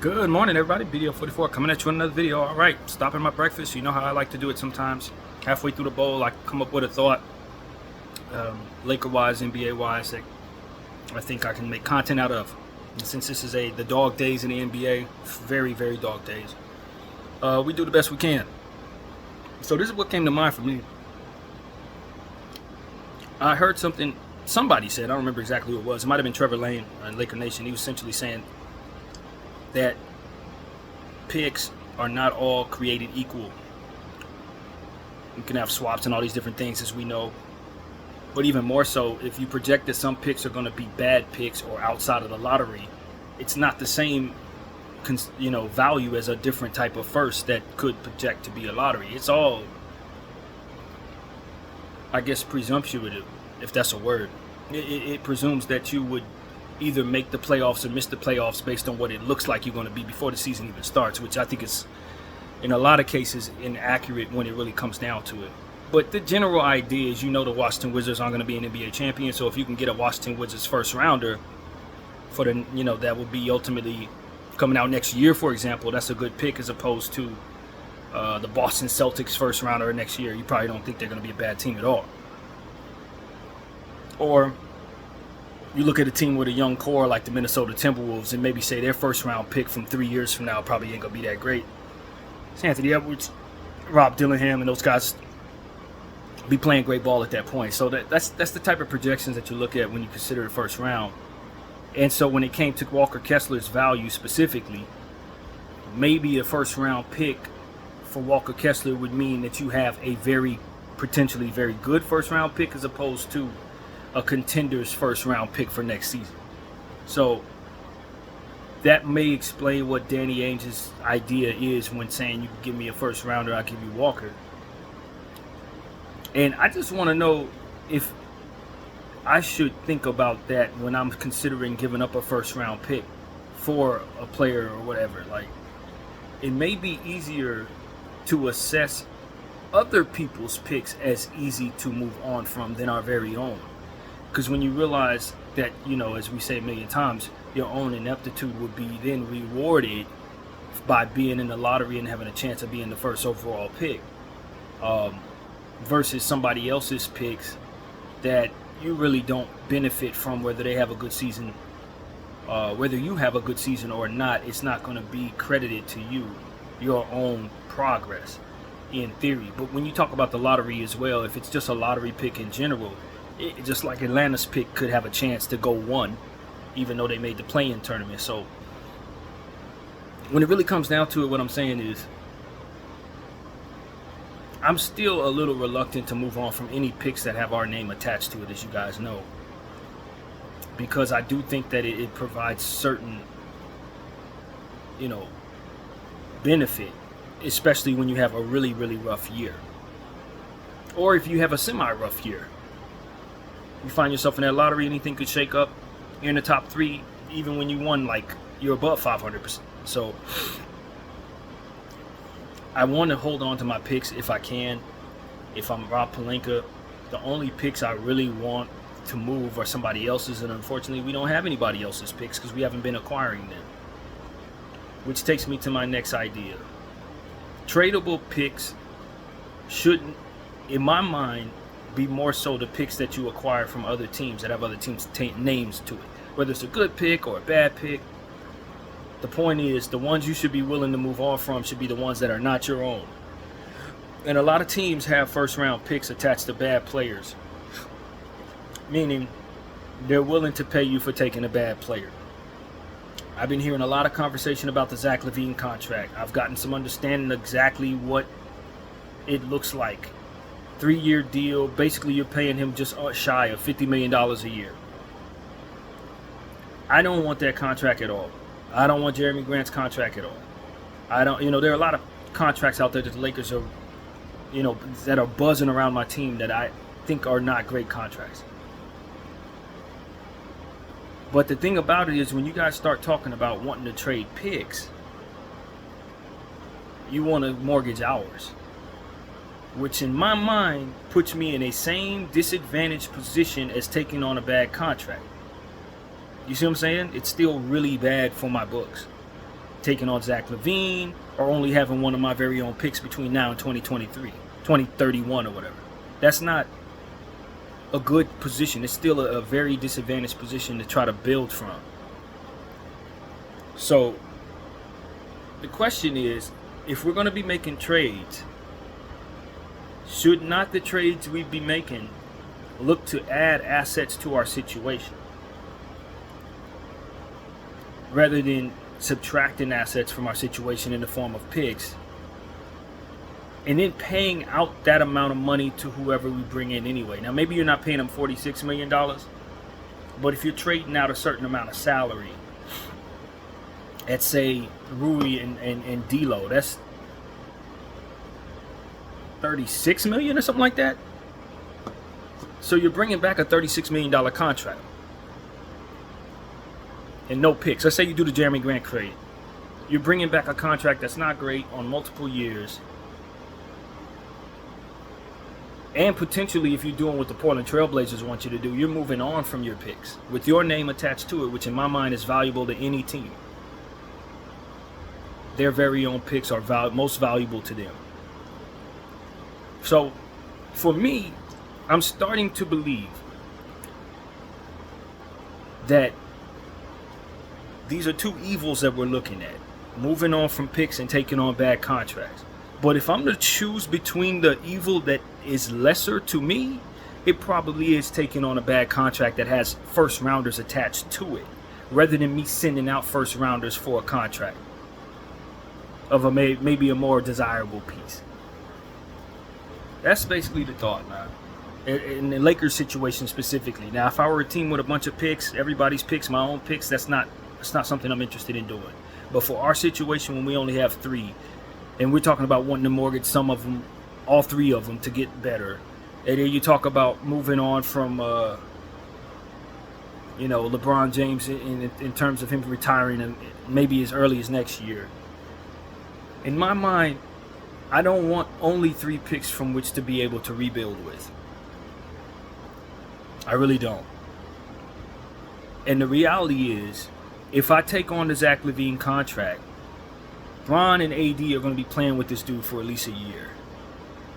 Good morning, everybody. BDO 44 coming at you with another video. All right, stopping my breakfast. You know how I like to do it sometimes. Halfway through the bowl, I come up with a thought, Laker-wise, NBA-wise, that I think I can make content out of. And since this is the dog days in the NBA, very, very dog days, we do the best we can. So this is what came to mind for me. I heard somebody said, I don't remember exactly who it was. It might have been Trevor Lane on Laker Nation. He was essentially saying that picks are not all created equal. You can have swaps and all these different things, as we know. But even more so, if you project that some picks are going to be bad picks or outside of the lottery, it's not the same, value as a different type of first that could project to be a lottery. It's all, I guess, presumptuative, if that's a word. It presumes that you would either make the playoffs or miss the playoffs based on what it looks like you're going to be before the season even starts, which I think is, in a lot of cases, inaccurate when it really comes down to it. But the general idea is, the Washington Wizards aren't going to be an NBA champion, so if you can get a Washington Wizards first rounder for that will be ultimately coming out next year, for example, that's a good pick as opposed to the Boston Celtics first rounder next year. You probably don't think they're going to be a bad team at all. Or you look at a team with a young core like the Minnesota Timberwolves and maybe say their first round pick from 3 years from now probably ain't going to be that great. It's Anthony Edwards, Rob Dillingham, and those guys be playing great ball at that point. So that's the type of projections that you look at when you consider the first round. And so when it came to Walker Kessler's value specifically, maybe a first round pick for Walker Kessler would mean that you have a potentially very good first round pick as opposed to a contender's first round pick for next season. So that may explain what Danny Ainge's idea is when saying you can give me a first rounder, I'll give you Walker. And I just want to know if I should think about that when I'm considering giving up a first round pick for a player or whatever. Like, it may be easier to assess other people's picks as easy to move on from than our very own. Because when you realize that, as we say a million times, your own ineptitude would be then rewarded by being in the lottery and having a chance of being the first overall pick, versus somebody else's picks that you really don't benefit from, whether they have a good season, whether you have a good season or not. It's not going to be credited to you, your own progress, in theory. But when you talk about the lottery as well, if it's just a lottery pick in general, just like Atlanta's pick could have a chance to go 1, even though they made the play-in tournament. So when it really comes down to it, what I'm saying is I'm still a little reluctant to move on from any picks that have our name attached to it, as you guys know, because I do think that it provides certain, benefit, especially when you have a really, really rough year, or if you have a semi-rough year. You find yourself in that lottery, anything could shake up. You're in the top 3, even when you won, you're above 500%. So I want to hold on to my picks if I can. If I'm Rob Pelinka, the only picks I really want to move are somebody else's, and unfortunately we don't have anybody else's picks because we haven't been acquiring them. Which takes me to my next idea. Tradable picks shouldn't, in my mind, be more so the picks that you acquire from other teams that have other teams' names to it. Whether it's a good pick or a bad pick, the point is the ones you should be willing to move on from should be the ones that are not your own. And a lot of teams have first round picks attached to bad players, meaning they're willing to pay you for taking a bad player. I've been hearing a lot of conversation about the Zach LaVine contract. I've gotten some understanding exactly what it looks like. 3-year deal. Basically, you're paying him just shy of $50 million a year. I don't want that contract at all. I don't want Jeremy Grant's contract at all. I don't, there are a lot of contracts out there that the Lakers are, that are buzzing around my team that I think are not great contracts. But the thing about it is, when you guys start talking about wanting to trade picks, you want to mortgage ours, which in my mind puts me in a same disadvantaged position as taking on a bad contract. You see what I'm saying? It's still really bad for my books. taking on Zach LaVine, or only having one of my very own picks between now and 2031 or whatever. That's not a good position. It's still a very disadvantaged position to try to build from. So the question is, if we're going to be making trades, should not the trades we be making look to add assets to our situation rather than subtracting assets from our situation in the form of picks and then paying out that amount of money to whoever we bring in anyway? Now, maybe you're not paying them $46 million, but if you're trading out a certain amount of salary at, say, Rui and D'Lo, that's $36 million or something like that. So you're bringing back a $36 million contract and no picks. Let's say you do the Jeremy Grant trade. You're bringing back a contract that's not great on multiple years. And potentially, if you're doing what the Portland Trailblazers want you to do, you're moving on from your picks with your name attached to it, which in my mind is valuable to any team. Their very own picks are most valuable to them. So, for me, I'm starting to believe that these are two evils that we're looking at. Moving on from picks and taking on bad contracts. But if I'm to choose between the evil that is lesser to me, it probably is taking on a bad contract that has first rounders attached to it, rather than me sending out first rounders for a contract of maybe a more desirable piece. That's basically the thought, man. In the Lakers situation specifically. Now, if I were a team with a bunch of picks, everybody's picks, my own picks, that's not something I'm interested in doing. But for our situation, when we only have 3, and we're talking about wanting to mortgage some of them, all 3 of them, to get better, and then you talk about moving on from, LeBron James in terms of him retiring and maybe as early as next year. In my mind, I don't want only 3 picks from which to be able to rebuild with. I really don't. And the reality is, if I take on the Zach LaVine contract, Bron and AD are going to be playing with this dude for at least a year.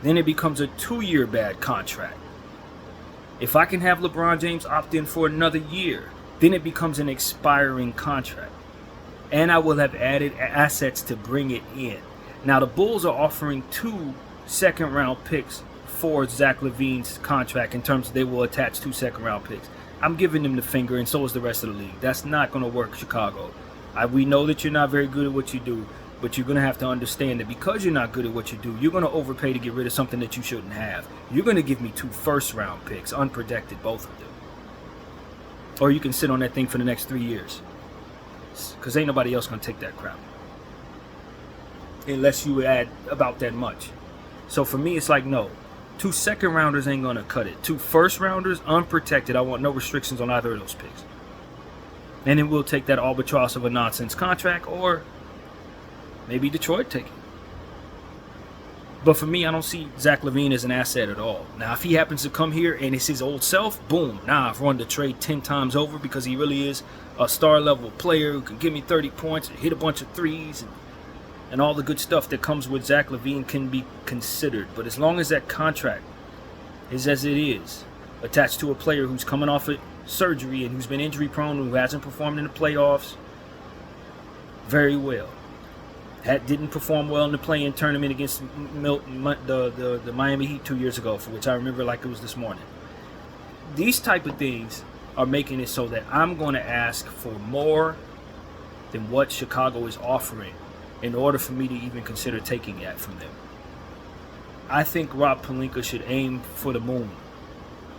Then it becomes a 2-year bad contract. If I can have LeBron James opt in for another year, then it becomes an expiring contract. And I will have added assets to bring it in. Now, the Bulls are offering 2 second-round picks for Zach LaVine's contract in terms of they will attach 2 second-round picks. I'm giving them the finger, and so is the rest of the league. That's not going to work, Chicago. We know that you're not very good at what you do, but you're going to have to understand that because you're not good at what you do, you're going to overpay to get rid of something that you shouldn't have. You're going to give me 2 first-round picks, unprotected, both of them. Or you can sit on that thing for the next 3 years. Because ain't nobody else going to take that crap. Unless you add about that much. So for me, it's like, no. 2 second-rounders ain't going to cut it. 2 first-rounders, unprotected. I want no restrictions on either of those picks. And then we'll take that albatross of a nonsense contract, or maybe Detroit take it. But for me, I don't see Zach LaVine as an asset at all. Now, if he happens to come here and it's his old self, boom. Nah, I've run the trade 10 times over because he really is a star-level player who can give me 30 points and hit a bunch of threes and all the good stuff that comes with Zach LaVine can be considered. But as long as that contract is as it is, attached to a player who's coming off of surgery and who's been injury-prone, who hasn't performed in the playoffs very well, didn't perform well in the play-in tournament against the Miami Heat 2 years ago, for which I remember like it was this morning. These type of things are making it so that I'm going to ask for more than what Chicago is offering in order for me to even consider taking that from them. I think Rob Pelinka should aim for the moon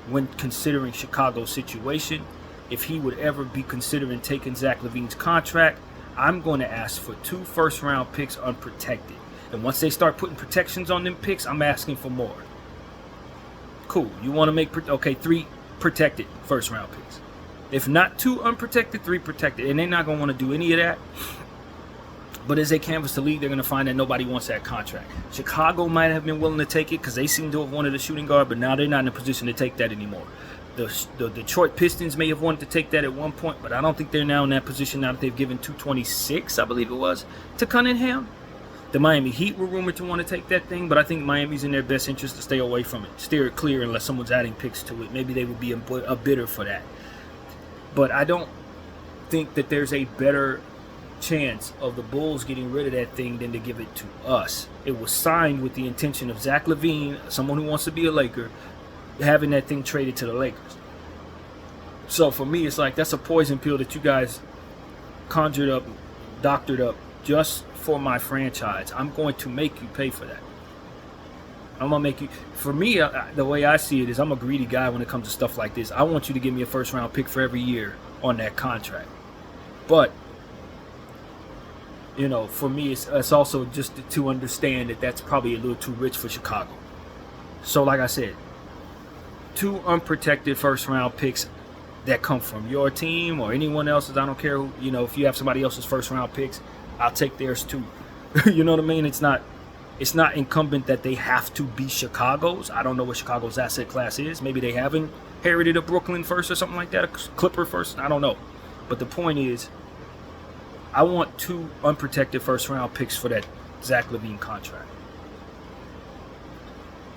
when considering Chicago's situation. If he would ever be considering taking Zach LaVine's contract, I'm going to ask for 2 first-round picks unprotected. And once they start putting protections on them picks, I'm asking for more. Cool. You want to make, 3 protected first-round picks. If not 2 unprotected, 3 protected. And they're not going to want to do any of that. But as they canvass the league, they're going to find that nobody wants that contract. Chicago might have been willing to take it because they seem to have wanted a shooting guard, but now they're not in a position to take that anymore. The Detroit Pistons may have wanted to take that at one point, but I don't think they're now in that position now that they've given 226, I believe it was, to Cunningham. The Miami Heat were rumored to want to take that thing, but I think Miami's in their best interest to stay away from it. Steer it clear unless someone's adding picks to it. Maybe they would be a bidder for that. But I don't think that there's a better chance of the Bulls getting rid of that thing than to give it to us. It was signed with the intention of Zach LaVine, someone who wants to be a Laker, having that thing traded to the Lakers. So for me, it's like that's a poison pill that you guys conjured up, doctored up just for my franchise. I'm going to make you pay for that. I'm going to make you. For me, the way I see it is I'm a greedy guy when it comes to stuff like this. I want you to give me a first-round pick for every year on that contract. But, you know, for me, it's also just to understand that that's probably a little too rich for Chicago. So, like I said, 2 unprotected first-round picks that come from your team or anyone else's. I don't care who, you know, if you have somebody else's first-round picks, I'll take theirs too. You know what I mean? It's not incumbent that they have to be Chicago's. I don't know what Chicago's asset class is. Maybe they haven't inherited a Brooklyn first or something like that, a Clipper first. I don't know. But the point is, I want 2 unprotected first-round picks for that Zach LaVine contract.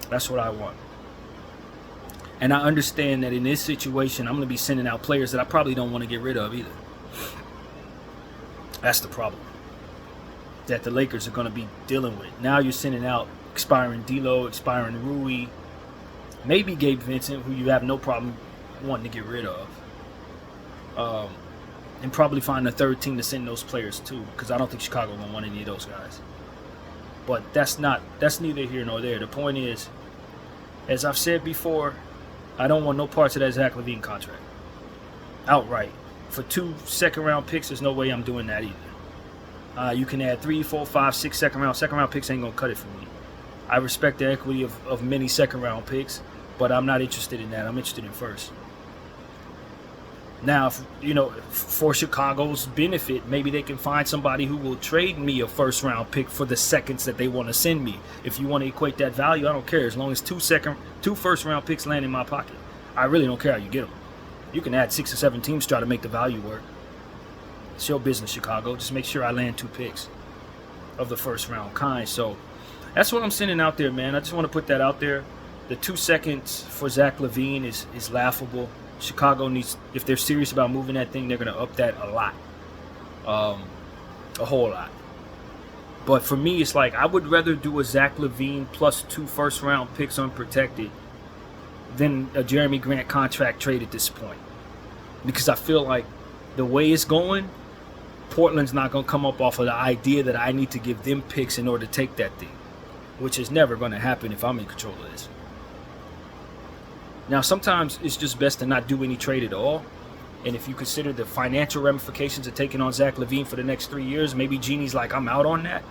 That's what I want. And I understand that in this situation, I'm going to be sending out players that I probably don't want to get rid of either. That's the problem that the Lakers are going to be dealing with. Now you're sending out expiring D'Lo, expiring Rui, maybe Gabe Vincent, who you have no problem wanting to get rid of. And probably find a third team to send those players to, because I don't think Chicago will want any of those guys. But that's neither here nor there. The point is, as I've said before, I don't want no parts of that Zach LaVine contract. Outright. For 2 second-round picks, there's no way I'm doing that either. You can add 3, 4, 5, 6 second-round picks ain't going to cut it for me. I respect the equity of many second-round picks, but I'm not interested in that. I'm interested in first. Now, you know, for Chicago's benefit, maybe they can find somebody who will trade me a first-round pick for the seconds that they want to send me. If you want to equate that value, I don't care. As long as 2 first-round picks land in my pocket, I really don't care how you get them. You can add 6 or 7 teams to try to make the value work. It's your business, Chicago. Just make sure I land 2 picks of the first-round kind. So that's what I'm sending out there, man. I just want to put that out there. The 2 seconds for Zach LaVine is laughable. Chicago needs, if they're serious about moving that thing, they're going to up that a lot. A whole lot. But for me, it's like I would rather do a Zach LaVine plus 2 first-round picks unprotected than a Jeremy Grant contract trade at this point. Because I feel like the way it's going, Portland's not going to come up off of the idea that I need to give them picks in order to take that thing, which is never going to happen if I'm in control of this. Now, sometimes it's just best to not do any trade at all. And if you consider the financial ramifications of taking on Zach LaVine for the next 3 years, maybe Genie's like, I'm out on that.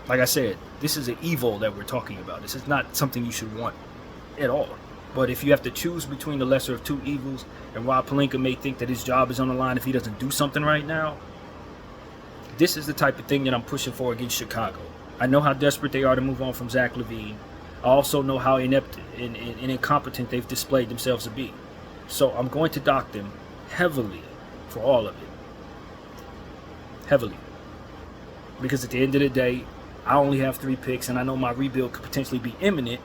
Like I said, this is an evil that we're talking about. This is not something you should want at all. But if you have to choose between the lesser of 2 evils, and Rob Pelinka may think that his job is on the line if he doesn't do something right now, this is the type of thing that I'm pushing for against Chicago. I know how desperate they are to move on from Zach LaVine. I also know how inept and incompetent they've displayed themselves to be. So I'm going to dock them heavily for all of it. Heavily. Because at the end of the day, I only have 3 picks, and I know my rebuild could potentially be imminent.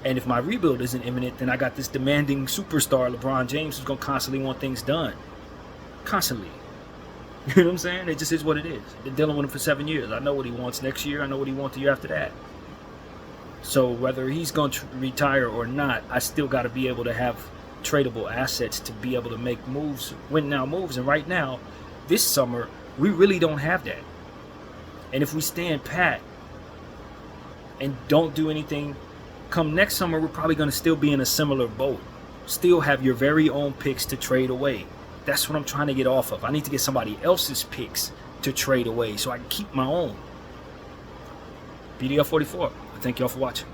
And if my rebuild isn't imminent, then I got this demanding superstar, LeBron James, who's going to constantly want things done. Constantly. You know what I'm saying? It just is what it is. Been dealing with him for 7 years. I know what he wants next year. I know what he wants the year after that. So whether he's going to retire or not, I still got to be able to have tradable assets to be able to make moves, win now moves. And right now, this summer, we really don't have that. And if we stand pat and don't do anything, come next summer, we're probably going to still be in a similar boat. Still have your very own picks to trade away. That's what I'm trying to get off of. I need to get somebody else's picks to trade away so I can keep my own. BDL 44. Thank y'all for watching.